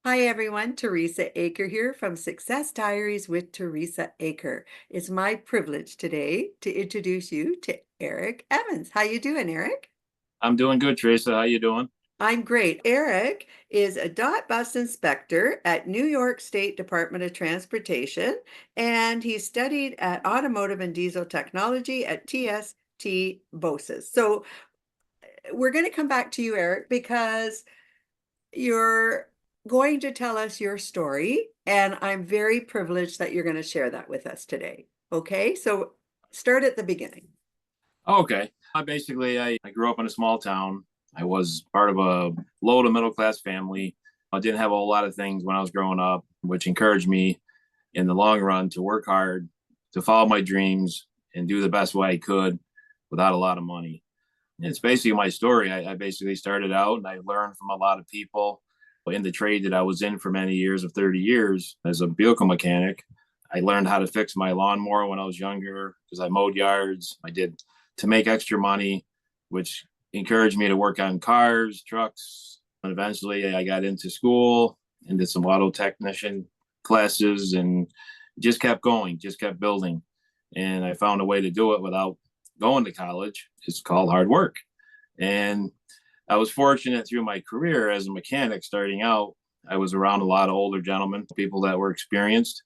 Hi everyone, Teresa Aker here from Success Diaries with Teresa Aker. It's my privilege today to introduce you to Eric Evans. How you doing, Eric? I'm doing good, Teresa. How you doing? I'm great. Eric is a dot bus inspector at New York State Department of Transportation, and he studied at automotive and diesel technology at TST Boses. So we're going to come back to you, Eric, because you're going to tell us your story, and I'm very privileged that you're going to share that with us today. Okay, so start at the beginning. Okay. I grew up in a small town. I was part of a low to middle class family. I didn't have a whole lot of things when I was growing up, which encouraged me in the long run to work hard, to follow my dreams, and do the best way I could without a lot of money. It's basically my story. I basically started out and I learned from a lot of people in the trade that I was in for many years of 30 years as a vehicle mechanic. I learned how to fix my lawnmower when I was younger because I mowed yards. I did to make extra money, which encouraged me to work on cars, trucks. And eventually I got into school and did some auto technician classes and just kept going, just kept building. And I found a way to do it without going to college. It's called hard work. And I was fortunate through my career as a mechanic starting out. I was around a lot of older gentlemen, people that were experienced,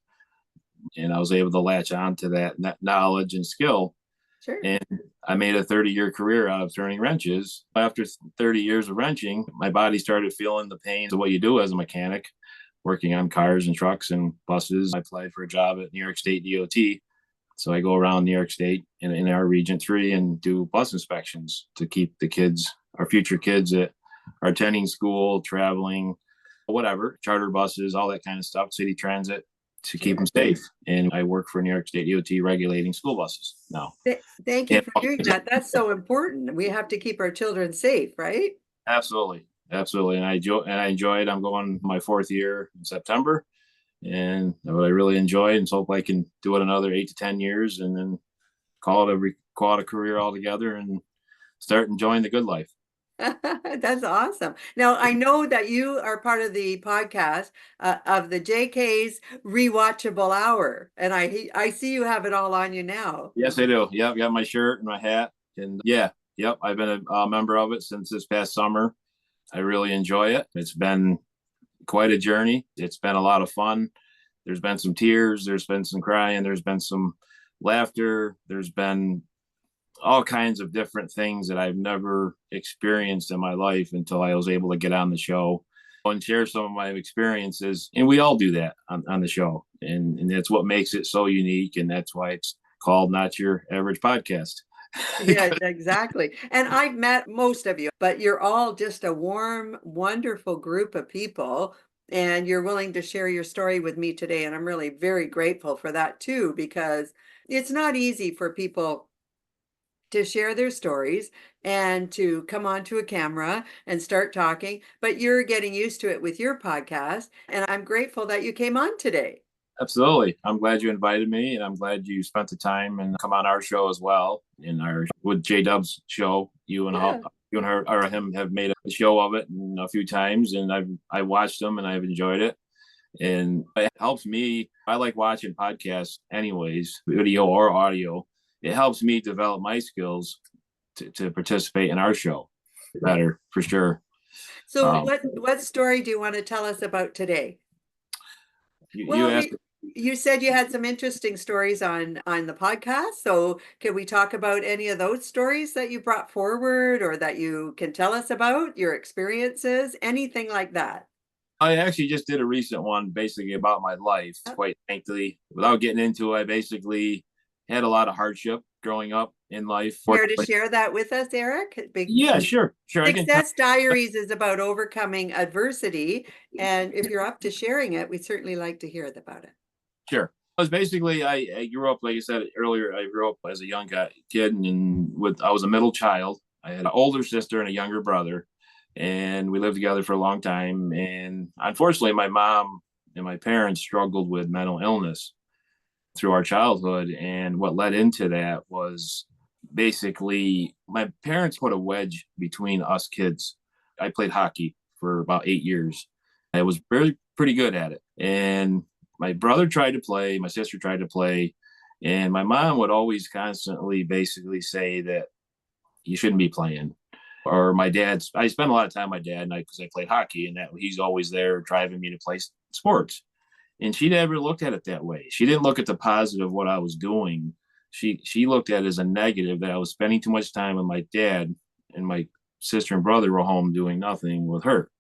and I was able to latch on to that knowledge and skill. Sure. And I made a 30-year career out of turning wrenches. After 30 years of wrenching, my body started feeling the pain of what you do as a mechanic, working on cars and trucks and buses. I applied for a job at New York State DOT. So I go around New York State in our Region 3 and do bus inspections to keep the kids, our future kids that are attending school, traveling, whatever, charter buses, all that kind of stuff, city transit, to keep them Sure. safe. And I work for New York State DOT regulating school buses now. Thank you And for doing that. That's so important. We have to keep our children safe, right? absolutely, absolutely. And I enjoy it. I'm going my fourth year in September. And what I really enjoy, and so hope I can do it another 8 to 10 years and then call it a career altogether and start enjoying the good life. That's awesome. Now, I know that you are part of the podcast of the JK'z Rewatchable Hour, and I see you have it all on you now. Yes, I do. Yep, got my shirt and my hat, and yeah, yep, I've been a member of it since this past summer. I really enjoy it. It's been quite a journey. It's been a lot of fun. There's been some tears, there's been some crying, there's been some laughter, there's been all kinds of different things that I've never experienced in my life until I was able to get on the show and share some of my experiences. And we all do that on the show. And that's what makes it so unique. And that's why it's called Not Your Average Podcast. Yeah, exactly. And I've met most of you, but you're all just a warm, wonderful group of people. And you're willing to share your story with me today. And I'm really very grateful for that too, because it's not easy for people to share their stories and to come onto a camera and start talking, but you're getting used to it with your podcast. And I'm grateful that you came on today. Absolutely. I'm glad you invited me, and I'm glad you spent the time and come on our show as well. In our with J Dub's show, Yeah. you and her or him have made a show of it a few times, and I watched them and I've enjoyed it. And it helps me. I like watching podcasts, anyways, video or audio. It helps me develop my skills to participate in our show better for sure. So Um, what story do you want to tell us about today? you Well, asked. you said you had some interesting stories on the podcast. So can we talk about any of those stories that you brought forward or that you can tell us about your experiences, anything like that? I actually just did a recent one basically about my life, Yep. quite frankly. Without getting into it, I basically had a lot of hardship growing up in life. Care to Fortunately, share that with us, Eric? yeah, sure, sure. I can tell. Success Diaries is about overcoming adversity. And if you're up to sharing it, we'd certainly like to hear about it. Sure. I was basically I grew up, like you said earlier. I grew up as a young kid, and with I was a middle child. I had an older sister and a younger brother, and we lived together for a long time. And unfortunately, my mom and my parents struggled with mental illness through our childhood. And what led into that was basically my parents put a wedge between us kids. I played hockey for about 8 years. I was very pretty good at it. And my brother tried to play, my sister tried to play, and my mom would always constantly basically say that you shouldn't be playing. Or my dad's, I spent a lot of time with my dad, and because I played hockey, and that he's always there driving me to play sports. And she never looked at it that way. She didn't look at the positive of what I was doing. She looked at it as a negative, that I was spending too much time with my dad, and my sister and brother were home doing nothing with her.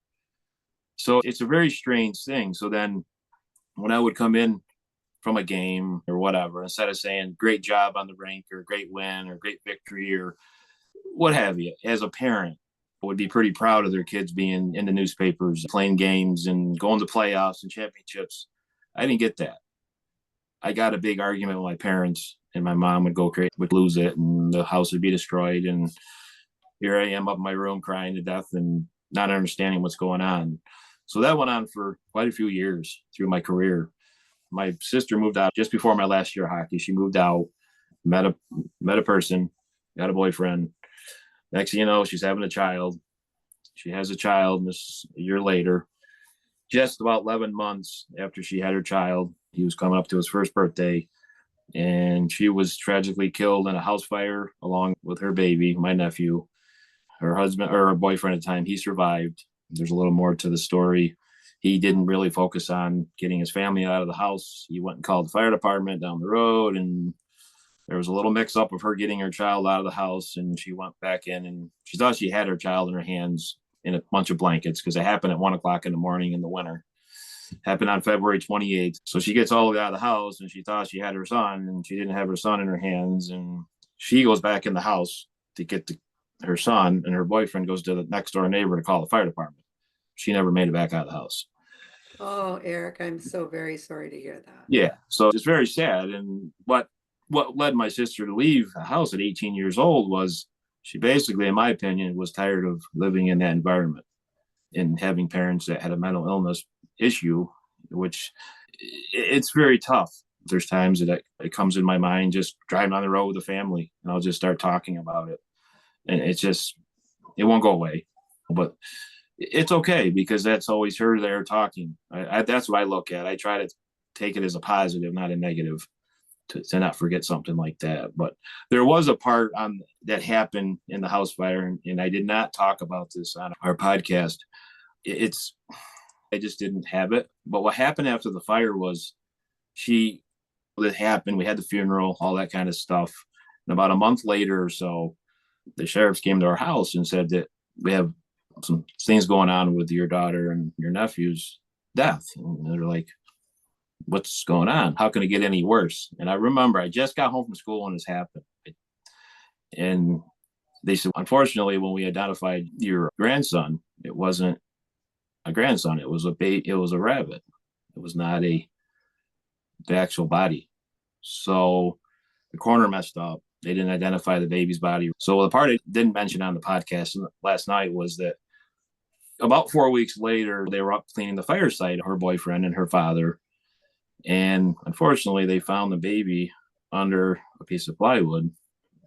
So it's a very strange thing. So then when I would come in from a game or whatever, instead of saying great job on the rink or great win or great victory or what have you, as a parent, would be pretty proud of their kids being in the newspapers, playing games and going to playoffs and championships. I didn't get that. I got a big argument with my parents, and my mom would go crazy, would lose it, and the house would be destroyed. And here I am up in my room crying to death and not understanding what's going on. So that went on for quite a few years through my career. My sister moved out just before my last year of hockey. She moved out, met a person, got a boyfriend. Next thing you know, she's having a child. She has a child this a year later. Just about 11 months after she had her child, he was coming up to his first birthday, and she was tragically killed in a house fire along with her baby, my nephew. Her husband, or her boyfriend at the time, he survived. There's a little more to the story. He didn't really focus on getting his family out of the house. He went and called the fire department down the road, and there was a little mix up of her getting her child out of the house, and she went back in, and she thought she had her child in her hands in a bunch of blankets, because it happened at 1 o'clock in the morning in the winter. It happened on February 28th. So she gets all the way out of the house, and she thought she had her son, and she didn't have her son in her hands. And she goes back in the house to get her son, and her boyfriend goes to the next door neighbor to call the fire department. She never made it back out of the house. Oh, Eric, I'm so very sorry to hear that. Yeah. So it's very sad. And what led my sister to leave the house at 18 years old was she basically, in my opinion, was tired of living in that environment and having parents that had a mental illness issue, which it's very tough. There's times that it comes in my mind just driving on the road with the family, and I'll just start talking about it. And it won't go away. But it's okay, because that's always her there talking. That's what I look at. I try to take it as a positive, not a negative, to not forget something like that. But there was a part on that happened in the house fire, and I did not talk about this on our podcast. I just didn't have it. But what happened after the fire was that happened. We had the funeral, all that kind of stuff. And about a month later or so, the sheriffs came to our house and said that we have some things going on with your daughter and your nephew's death. And they're like, what's going on? How can it get any worse? And I remember I just got home from school when this happened. And they said, unfortunately, when we identified your grandson, it wasn't a grandson. It was a rabbit. It was not the actual body. So the coroner messed up. They didn't identify the baby's body. So the part I didn't mention on the podcast last night was that about 4 weeks later, they were up cleaning the fire site, her boyfriend and her father. And unfortunately, they found the baby under a piece of plywood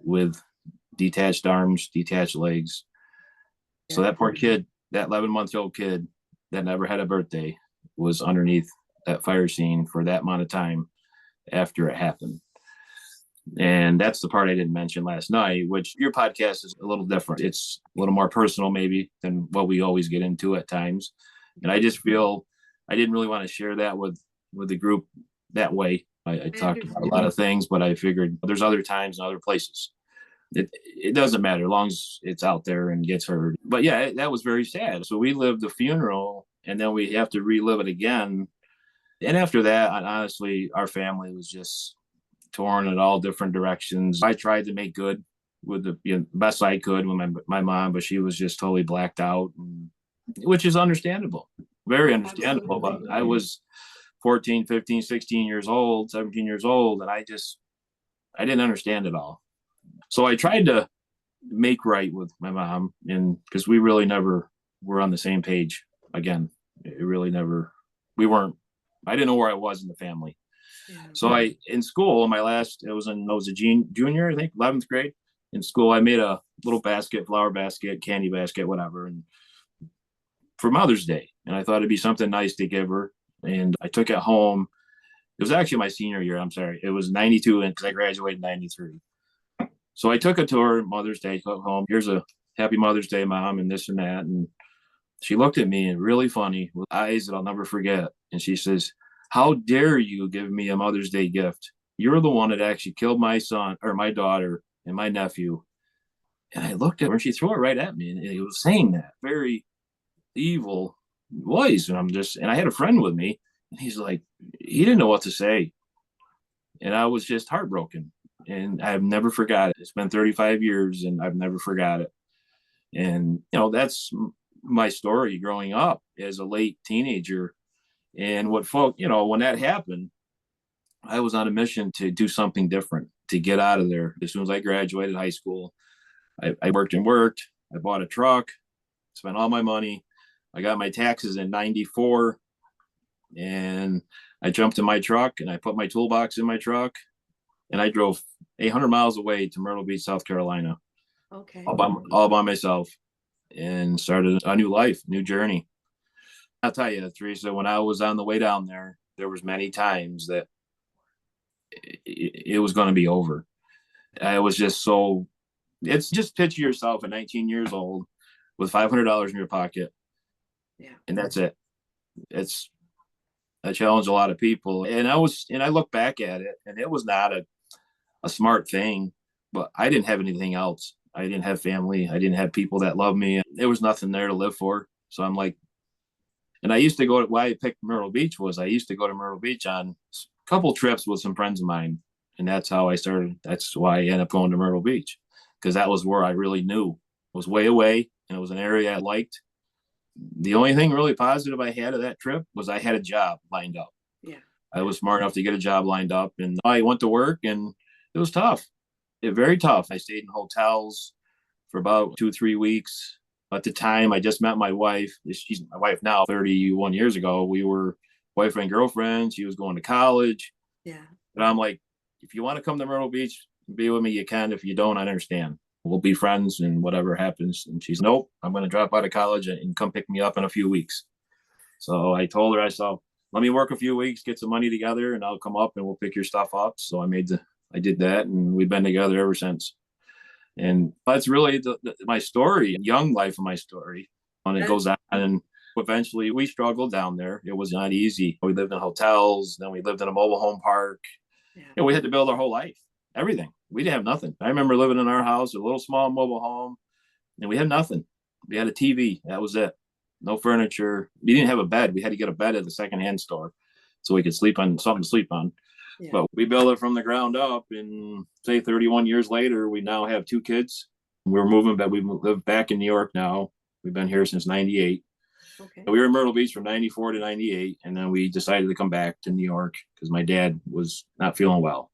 with detached arms, detached legs. So that poor kid, that 11-month-old kid that never had a birthday, was underneath that fire scene for that amount of time after it happened. And that's the part I didn't mention last night, which your podcast is a little different. It's a little more personal maybe than what we always get into at times. And I just feel I didn't really want to share that with the group that way. I talked about a lot of things, but I figured there's other times and other places. It doesn't matter as long as it's out there and gets heard. But yeah, that was very sad. So we lived the funeral, and then we have to relive it again. And after that, honestly, our family was just torn in all different directions. I tried to make good with the best I could with my mom, but she was just totally blacked out, which is understandable, very understandable. But I was 14, 15, 16 years old, 17 years old, and I didn't understand it all. So I tried to make right with my mom, and because we really never were on the same page again. It really never, I didn't know where I was in the family. Yeah. So in school, it was a junior, I think, 11th grade. In school, I made a little flower basket, candy basket, whatever, and for Mother's Day. And I thought it'd be something nice to give her. and I took it home. It was actually my senior year. I'm sorry. It was 92 because I graduated in 93. So I took it to her Mother's Day, come home. Here's a happy Mother's Day, Mom, and this and that. And she looked at me and really funny with eyes that I'll never forget. And she says, "How dare you give me a Mother's Day gift? You're the one that actually killed my son or my daughter and my nephew." And I looked at her and she threw it right at me. And it was saying that very evil voice. And I had a friend with me. And he's like, he didn't know what to say. And I was just heartbroken. And I've never forgot it. It's been 35 years and I've never forgot it. And, that's my story growing up as a late teenager. And when that happened, I was on a mission to do something different, to get out of there. As soon as I graduated high school, I worked and worked. I bought a truck, spent all my money. I got my taxes in 94 and I jumped in my truck and I put my toolbox in my truck and I drove 800 miles away to Myrtle Beach, South Carolina, Okay. all by myself and started a new life, new journey. I'll tell you, Teresa, when I was on the way down there was many times that it was going to be over. I was just so, it's just picture yourself at 19 years old with $500 in your pocket. Yeah. And that's it. I challenge a lot of people. And I look back at it and it was not a smart thing, but I didn't have anything else. I didn't have family. I didn't have people that loved me. There was nothing there to live for. So I'm like, and I used to go to, why I picked Myrtle Beach was I used to go to Myrtle Beach on a couple trips with some friends of mine. And that's how I started. That's why I ended up going to Myrtle Beach because that was where I really knew. It was way away and it was an area I liked. The only thing really positive I had of that trip was I had a job lined up. Yeah. I was smart enough to get a job lined up and I went to work and it was tough. Very tough. I stayed in hotels for about 2, 3 weeks. At the time, I just met my wife. She's my wife now, 31 years ago. We were boyfriend, girlfriend. She was going to college. Yeah. But I'm like, if you want to come to Myrtle Beach, be with me, you can. If you don't, I understand. We'll be friends and whatever happens. And she's, nope, I'm going to drop out of college and come pick me up in a few weeks. So I told her, I said, let me work a few weeks, get some money together, and I'll come up and we'll pick your stuff up. So I did that, and we've been together ever since. And that's really my story, young life of my story. And it goes on. And eventually we struggled down there. It was not easy. We lived in hotels. Then we lived in a mobile home park. Yeah. We had to build our whole life, everything. We didn't have nothing. I remember living in our house, a little small mobile home, and we had nothing. We had a TV. That was it. No furniture. We didn't have a bed. We had to get a bed at the secondhand store so we could sleep on something to sleep on. Yeah. But we built it from the ground up, and say 31 years later, we now have 2 kids. We're moving back. We live back in New York now. We've been here since 98. Okay. We were in Myrtle Beach from 94 to 98, and then we decided to come back to New York because my dad was not feeling well.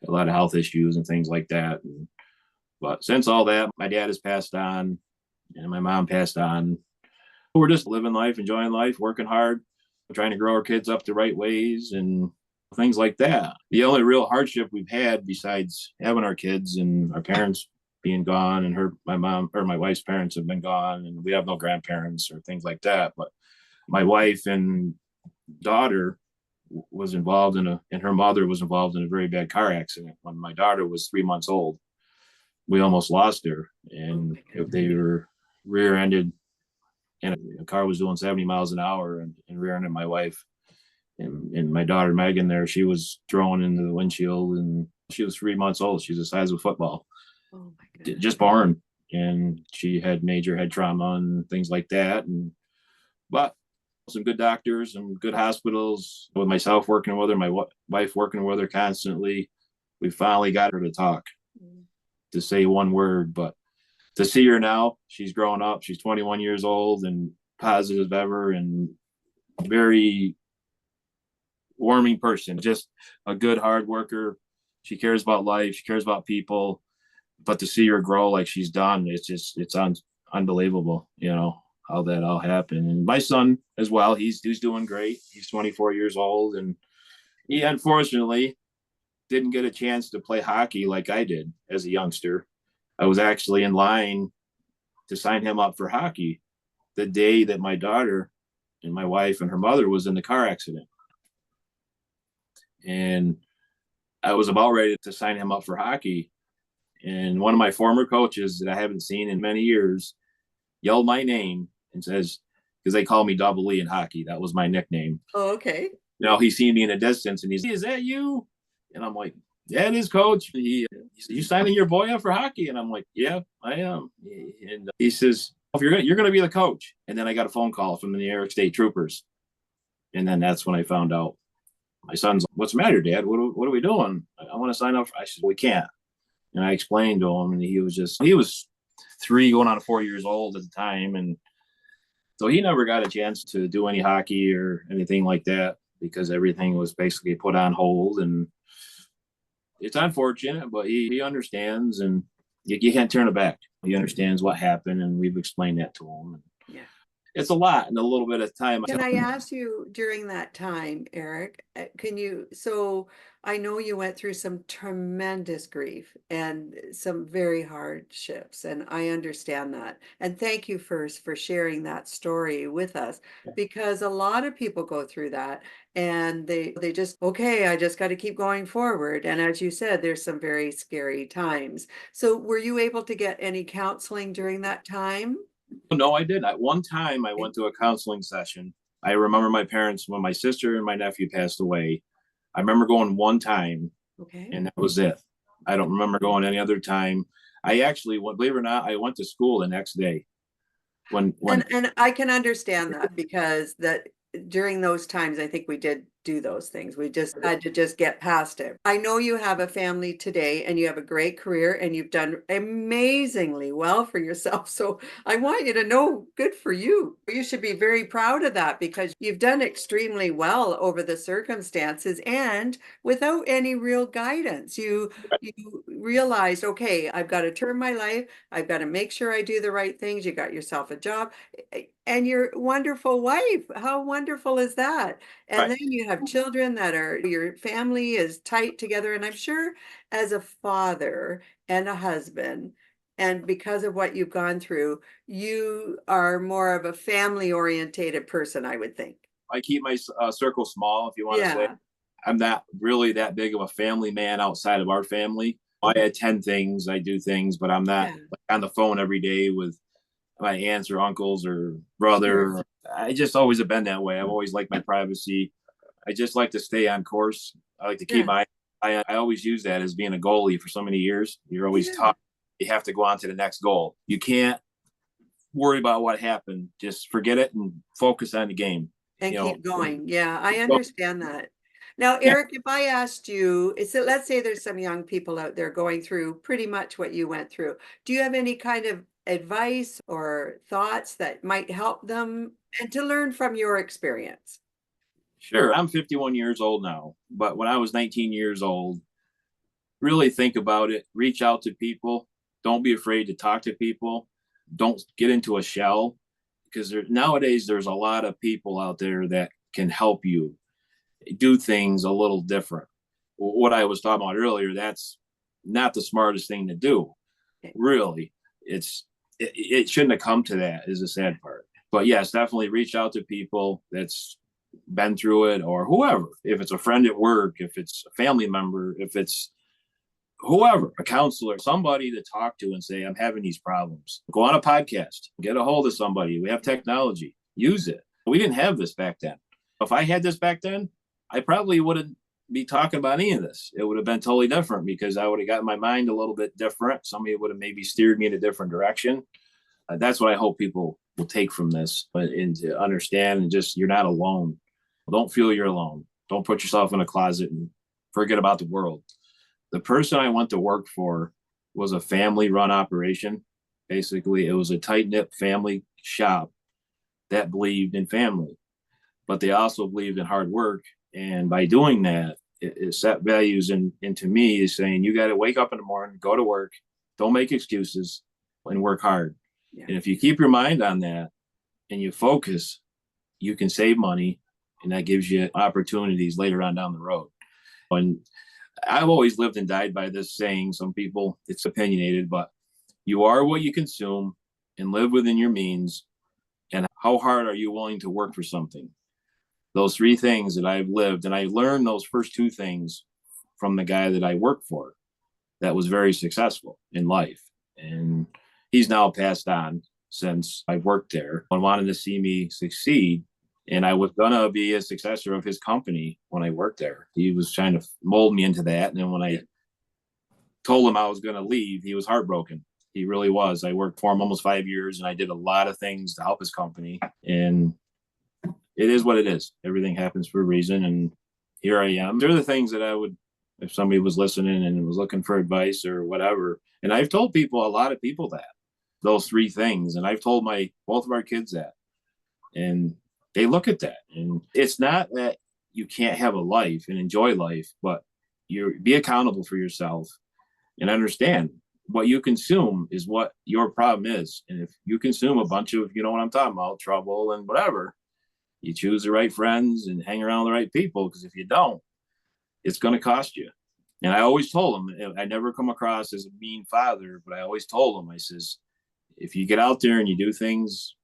A lot of health issues and things like that. But since all that, my dad has passed on, and my mom passed on. We're just living life, enjoying life, working hard, trying to grow our kids up the right ways and things like that. The only real hardship we've had besides having our kids and our parents being gone, and my wife's parents have been gone, and we have no grandparents or things like that. But my wife and daughter was involved and her mother was involved in a very bad car accident when my daughter was 3 months old. We almost lost her, and they were rear-ended, and a car was doing 70 miles an hour and rear-ended my wife. And my daughter Megan there, she was thrown into the windshield, and she was 3 months old. She's the size of a football. Oh my God. Just born, and she had major head trauma and things like that. But some good doctors and good hospitals, with myself working with her, my wife working with her constantly. We finally got her to talk, to say one word. But to see her now, she's grown up. She's 21 years old and positive ever, and very warming person. Just a good hard worker. She cares about life. She cares about people. But to see her grow like she's done, it's unbelievable. How that all happened. And my son as well, he's doing great. He's 24 years old, and he unfortunately didn't get a chance to play hockey like I did as a youngster. I was actually in line to sign him up for hockey the day that my daughter and my wife and her mother was in the car accident. And I was about ready to sign him up for hockey. And one of my former coaches that I haven't seen in many years yelled my name and says, because they call me Double E in hockey. That was my nickname. Oh, okay. He seen me in the distance and he's, is that you? And I'm like, yeah, it is, coach. He said, you signing your boy up for hockey? And I'm like, yeah, I am. And he says, if you're gonna be the coach. And then I got a phone call from the New York State Troopers. And then that's when I found out. My son's like, what's the matter, Dad? What are we doing? I want to sign up. I said, we can't. And I explained to him, and he was 3 going on 4 years old at the time. And so he never got a chance to do any hockey or anything like that because everything was basically put on hold. And it's unfortunate, but he understands, and you can't turn it back. He understands what happened, and we've explained that to him. Yeah. It's a lot in a little bit of time. Can I ask you during that time, Eric, so I know you went through some tremendous grief and some very hardships, and I understand that. And thank you first for sharing that story with us, because a lot of people go through that and they just, okay, I just got to keep going forward. And as you said, there's some very scary times. So were you able to get any counseling during that time? No, I did. At one time, I went to a counseling session. I remember my parents, when my sister and my nephew passed away, I remember going one time, Okay. and that was it. I don't remember going any other time. I actually, believe it or not, I went to school the next day. And I can understand that, because that during those times, I think we did do those things. We just had to just get past it. I know you have a family today and you have a great career and you've done amazingly well for yourself. So I want you to know, good for you. You should be very proud of that, because you've done extremely well over the circumstances and without any real guidance. You realized, okay, I've got to turn my life. I've got to make sure I do the right things. You got yourself a job and your wonderful wife. How wonderful is that? And then you have children that are, your family is tight together. And I'm sure as a father and a husband, and because of what you've gone through, you are more of a family orientated person, I would think. I keep my circle small, if you want to say. Yeah. I'm not really that big of a family man outside of our family. I attend things, I do things, but I'm not like on the phone every day with my aunts or uncles or brother. Sure. I just always have been that way. I've always liked my privacy. I just like to stay on course. I like to keep Yeah. I always use that as being a goalie for so many years. You're always Yeah. taught you have to go on to the next goal. You can't worry about what happened. Just forget it and focus on the game. And You know, keep going. Yeah, I understand that. Now, yeah, Eric, if I asked you, let's say there's some young people out there going through pretty much what you went through. Do you have any kind of advice or thoughts that might help them and to learn from your experience? sure. I'm 51 years old now, but when I was 19 years old, really think about it. Reach out to people. Don't be afraid to talk to people. Don't get into a shell, because nowadays there's a lot of people out there that can help you do things a little different. What I was talking about earlier, that's not the smartest thing to do. Really, it shouldn't have come to that, is the sad part. But yes, definitely reach out to people that's been through it, or whoever. If it's a friend at work, if it's a family member, if it's whoever, a counselor, somebody to talk to and say, I'm having these problems. Go on a podcast, get a hold of somebody. We have technology, use it. We didn't have this back then. If I had this back then, I probably wouldn't be talking about any of this. It would have been totally different, because I would have gotten my mind a little bit different. Somebody would have maybe steered me in a different direction. That's what I hope people will take from this, and to understand, and just, you're not alone. Don't feel you're alone. Don't put yourself in a closet and forget about the world. The person I went to work for was a family run operation. Basically, it was a tight knit family shop that believed in family, but they also believed in hard work. And by doing that, it set values into me, is saying, you got to wake up in the morning, go to work, don't make excuses, and work hard. Yeah. And if you keep your mind on that and you focus, you can save money, and that gives you opportunities later on down the road. And I've always lived and died by this saying. Some people, it's opinionated, but you are what you consume, and live within your means, and how hard are you willing to work for something? Those three things that I've lived, and I learned those first two things from the guy that I worked for that was very successful in life. And he's now passed on since I've worked there and wanted to see me succeed. And I was gonna be a successor of his company when I worked there. He was trying to mold me into that. And then when I told him I was gonna leave, he was heartbroken. He really was. I worked for him almost 5 years and I did a lot of things to help his company. And it is what it is. Everything happens for a reason. And here I am. There are the things that I would, if somebody was listening and was looking for advice or whatever. And I've told people, a lot of people that, those three things. And I've told both of our kids that. And they look at that. And it's not that you can't have a life and enjoy life, but you be accountable for yourself and understand what you consume is what your problem is. And if you consume a bunch of, you know what I'm talking about, trouble and whatever, you choose the right friends and hang around the right people. Because if you don't, it's going to cost you. And I always told him, I never come across as a mean father, but I always told him, I says, if you get out there and you do things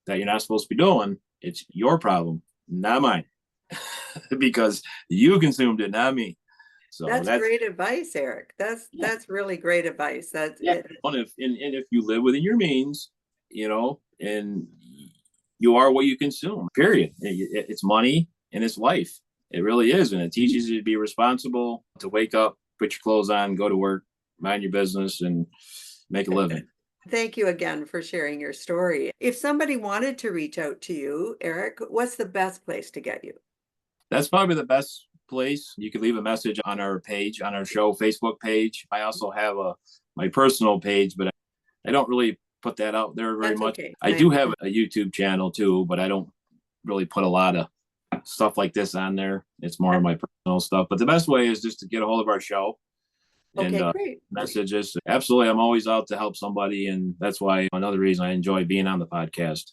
that you're not supposed to be doing, it's your problem, not mine. Because you consumed it, not me. So That's great advice, Eric. That's really great advice. That's yeah. it. And if you live within your means, and you are what you consume, period. It's money and it's life. It really is. And it teaches you to be responsible, to wake up, put your clothes on, go to work, mind your business, and make a living. Thank you again for sharing your story. If somebody wanted to reach out to you, Eric, what's the best place to get you? That's probably the best place. You could leave a message on our page, on our show Facebook page. I also have my personal page, but I don't really put that out there very That's much. okay. I do have a YouTube channel too, but I don't really put a lot of stuff like this on there. It's more of my personal stuff. But the best way is just to get a hold of our show and Okay, great. messages. Absolutely. I'm always out to help somebody. And that's why another reason I enjoy being on the podcast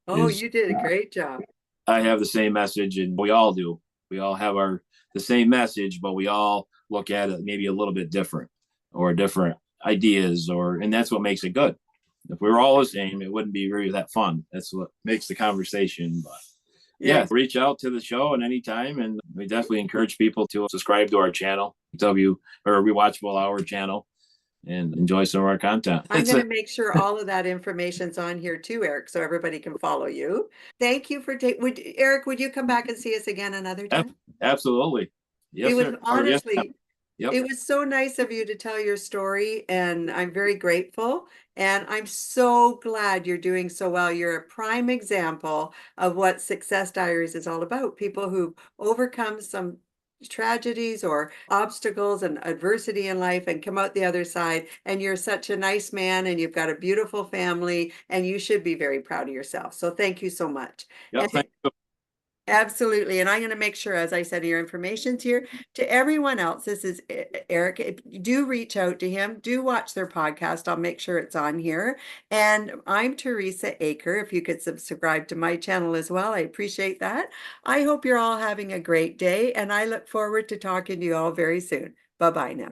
Oh, is you did a great job. I have the same message, and we all do. We all have the same message, but we all look at it maybe a little bit different or different ideas, and that's what makes it good. If we were all the same, it wouldn't be really that fun. That's what makes the conversation. But yeah, reach out to the show at any time, and we definitely encourage people to subscribe to our channel, Rewatchable Hour channel, and enjoy some of our content. I'm going to make sure all of that information's on here too, Eric, so everybody can follow you. Thank you for Eric, would you come back and see us again another time? Absolutely. Yes, It was sir. honestly, Yep. it was so nice of you to tell your story, and I'm very grateful. And I'm so glad you're doing so well. You're a prime example of what Success Diaries is all about. People who've overcome some tragedies or obstacles and adversity in life and come out the other side. And you're such a nice man, and you've got a beautiful family, and you should be very proud of yourself. So thank you so much. Yep. Thank you. Absolutely. And I'm going to make sure, as I said, your information's here. To everyone else, this is Eric. Do reach out to him. Do watch their podcast. I'll make sure it's on here. And I'm Teresa Aker. If you could subscribe to my channel as well, I appreciate that. I hope you're all having a great day, and I look forward to talking to you all very soon. Bye-bye now.